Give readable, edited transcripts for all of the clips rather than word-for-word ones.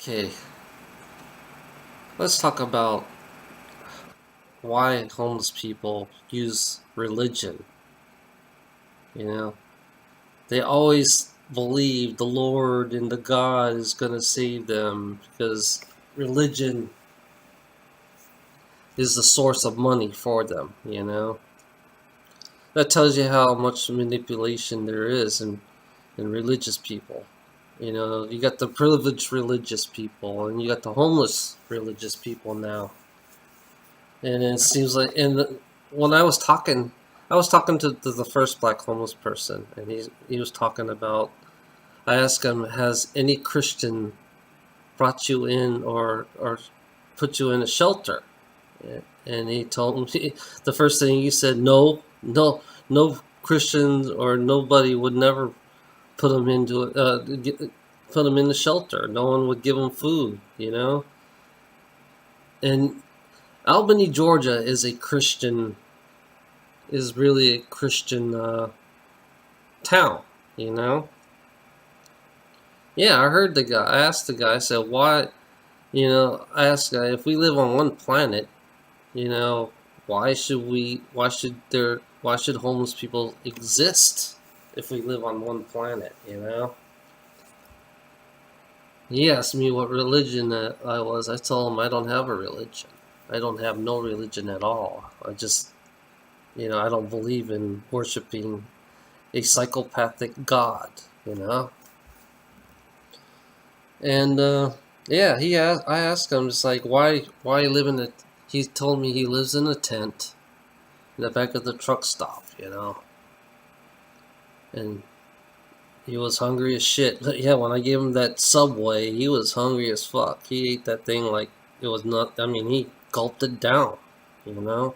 Okay, let's talk about why homeless people use religion. You know, they always believe the Lord and the God is going to save them because religion is the source of money for them. That tells you how much manipulation there is in religious people. You got the privileged religious people and you got the homeless religious people now. And it seems like, when I was talking to the first black homeless person, and he was talking about. I asked him, "Has any Christian brought you in or put you in a shelter?" And he told me the first thing he said, "No, no, no Christians or nobody would never put him put him in the shelter. No one would give him food. And Albany, Georgia, is really a Christian town, you know? Yeah, I heard the guy. I asked the guy, I said, why, I asked the guy, if we live on one planet, you know, why should homeless people exist if we live on one planet? He asked me what religion that I was. I told him I don't have a religion. I don't have no religion at all. I don't believe in worshiping a psychopathic god. And yeah, I asked him, it's like, why live in a. He told me he lives in a tent in the back of the truck stop. And he was hungry as shit. But yeah, when I gave him that Subway, he was hungry as fuck. He ate that thing like it was not. I mean, he gulped it down. You know.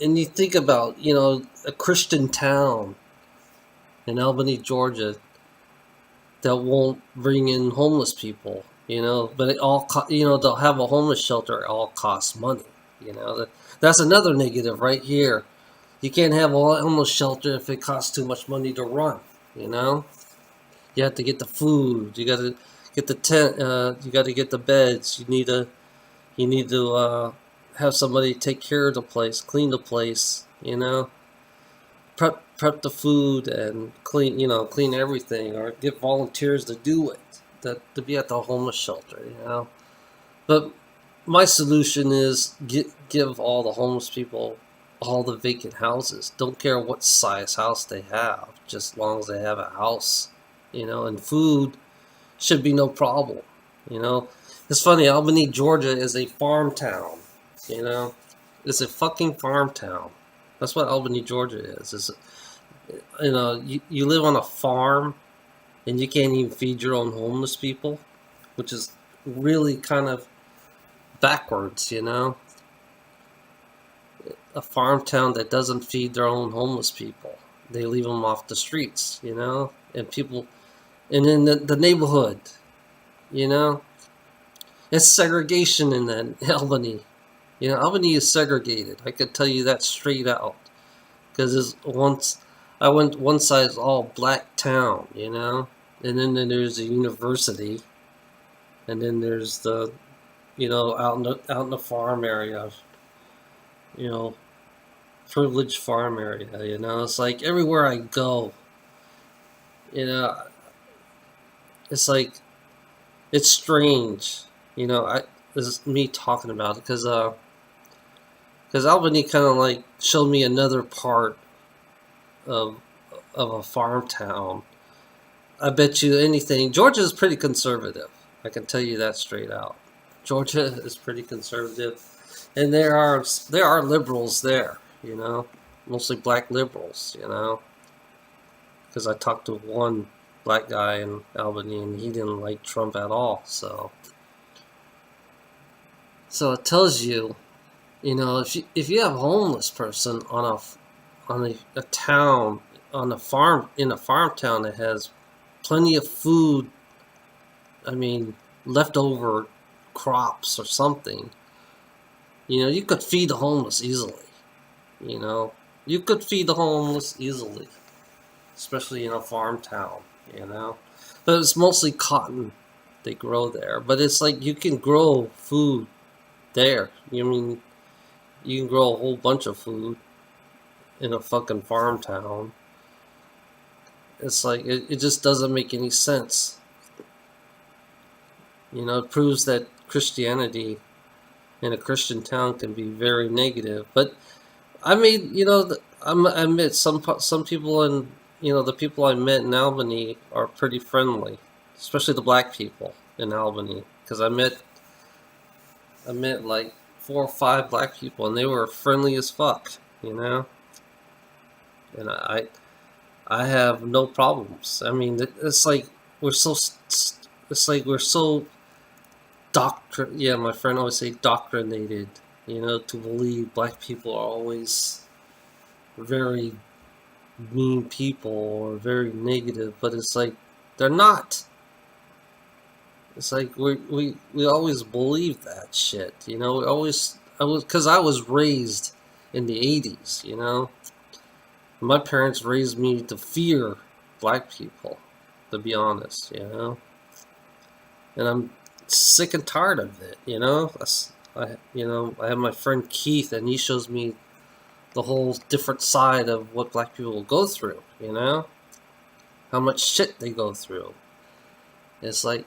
And you think about, a Christian town in Albany, Georgia, that won't bring in homeless people, but they'll have a homeless shelter. It all costs money. That's another negative right here. You can't have a homeless shelter if it costs too much money to run. You know, you have to get the food. You got to get the tent. You got to get the beds. You need to have somebody take care of the place, clean the place. Prep the food and clean everything, or get volunteers to do it, to be at the homeless shelter. But my solution is give all the homeless people all the vacant houses. Don't care what size house they have, just as long as they have a house. And food should be no problem. you know it's funny, Albany, Georgia is a farm town. you know it's a fucking farm town. That's what Albany, Georgia is. You live on a farm and you can't even feed your own homeless people, which is really kind of backwards. A farm town that doesn't feed their own homeless people. They leave them off the streets. And people, and in the neighborhood, you know, it's segregation in that Albany. Albany is segregated. I could tell you that straight out. Because I went one side is all black town. And then there's a university, and then there's the, out in the farm area, you know, privileged farm area. It's like everywhere I go, you know, it's like it's strange. This is me talking about it because Albany kind of like showed me another part of a farm town. I bet you anything, Georgia is pretty conservative. I can tell you that straight out. Georgia is pretty conservative, and there are liberals there. Mostly black liberals. Because I talked to one black guy in Albany, and he didn't like Trump at all. So it tells you, if you have a homeless person on a town, on a farm, in a farm town that has plenty of food, I mean, leftover crops or something, you could feed the homeless easily. You could feed the homeless easily, especially in a farm town. But it's mostly cotton. they grow there. But it's like you can grow food there. You mean you can grow a whole bunch of food in a fucking farm town. It's like it just doesn't make any sense. You know, it proves that Christianity in a Christian town can be very negative. But I mean, you know, I admit some people in, you know, the people I met in Albany are pretty friendly, especially the black people in Albany, because I met like 4 or 5 black people, and they were friendly as fuck, you know, and I have no problems. I mean, it's like we're so it's like we're so yeah, my friend always say doctrinated, you know, to believe black people are always very mean people or very negative, but it's like they're not. It's like we always believe that shit, you know. Because I was raised in the '80s, you know. My parents raised me to fear black people, to be honest, you know. And I'm sick and tired of it, you know. I have my friend Keith, and he shows me the whole different side of what black people go through, you know, how much shit they go through. It's like,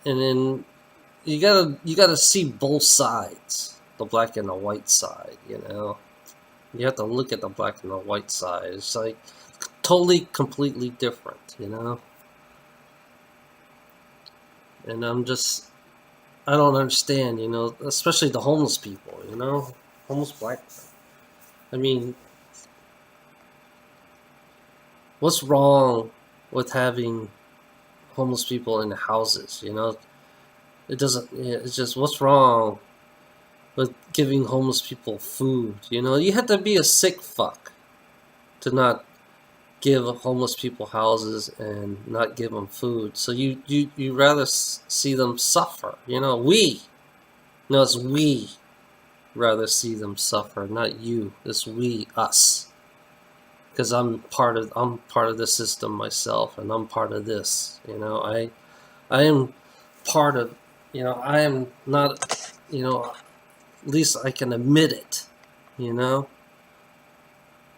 and then you gotta see both sides, the black and the white side, you know. You have to look at the black and the white side. It's like totally, completely different, you know. And I don't understand, you know, especially the homeless people, you know, homeless black. I mean, what's wrong with having homeless people in the houses, you know? It doesn't, it's just, what's wrong with giving homeless people food, you know? You have to be a sick fuck to not give homeless people houses and not give them food. So you rather see them suffer, you know? It's we rather see them suffer, not you. It's we, us. Because I'm part of the system myself, and I'm part of this. You know, I am part of. You know, I am not. You know, at least I can admit it. You know,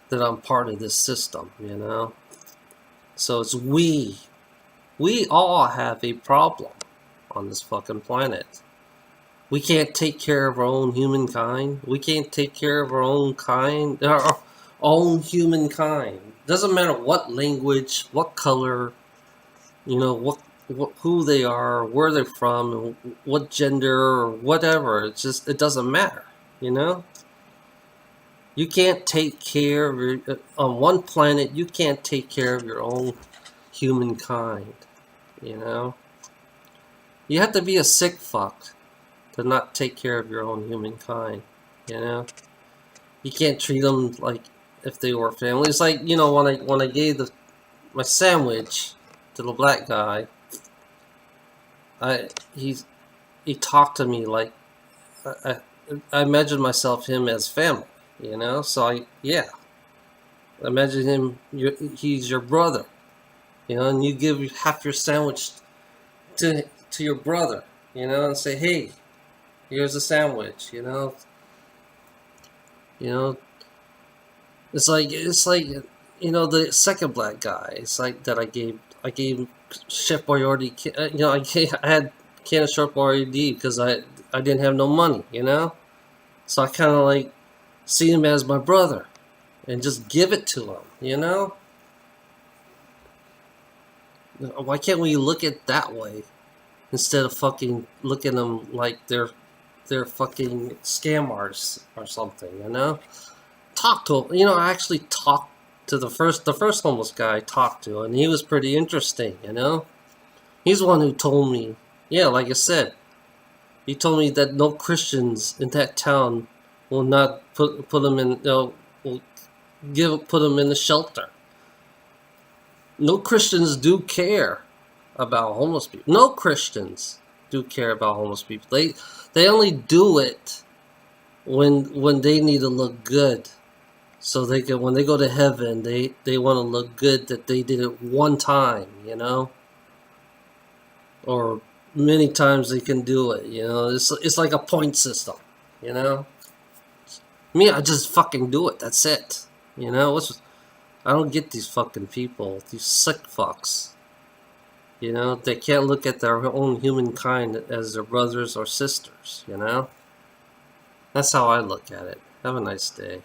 that I'm part of this system. You know, so it's we. We all have a problem on this fucking planet. We can't take care of our own humankind. We can't take care of our own kind. Our own humankind. Doesn't matter what language, what color, you know, who they are, where they're from, what gender or whatever. It's just, it doesn't matter, you know. You can't take care of on one planet. You can't take care of your own humankind, you know. You have to be a sick fuck to not take care of your own humankind, you know. You can't treat them like if they were family. It's like, you know, when I gave my sandwich to the black guy, he talked to me like I imagined him as family, you know. So I imagine him. He's your brother, you know, and you give half your sandwich to your brother, you know, and say, hey, here's a sandwich, you know. You know, it's like you know, the second black guy. It's like that I gave Chef Boyardee. You know, I had can of Chef Boyardee because I didn't have no money. You know, so I kind of like see him as my brother and just give it to him. You know, why can't we look at it that way instead of fucking looking at them like they're fucking scam artists or something? You know. Talk to him. You know, I actually talked to the first homeless guy I talked to, and he was pretty interesting, you know. He's the one who told me, yeah, like I said, he told me that no Christians in that town will not put them in, will put them in the shelter. No Christians do care about homeless people. No Christians do care about homeless people. They only do it when they need to look good. So they can, when they go to heaven, they want to look good that they did it one time, you know. or many times they can do it. You know, it's like a point system. You know, me, I just fucking do it. That's it. You know, I don't get these fucking people, these sick fucks. You know, they can't look at their own humankind as their brothers or sisters. You know, that's how I look at it. Have a nice day.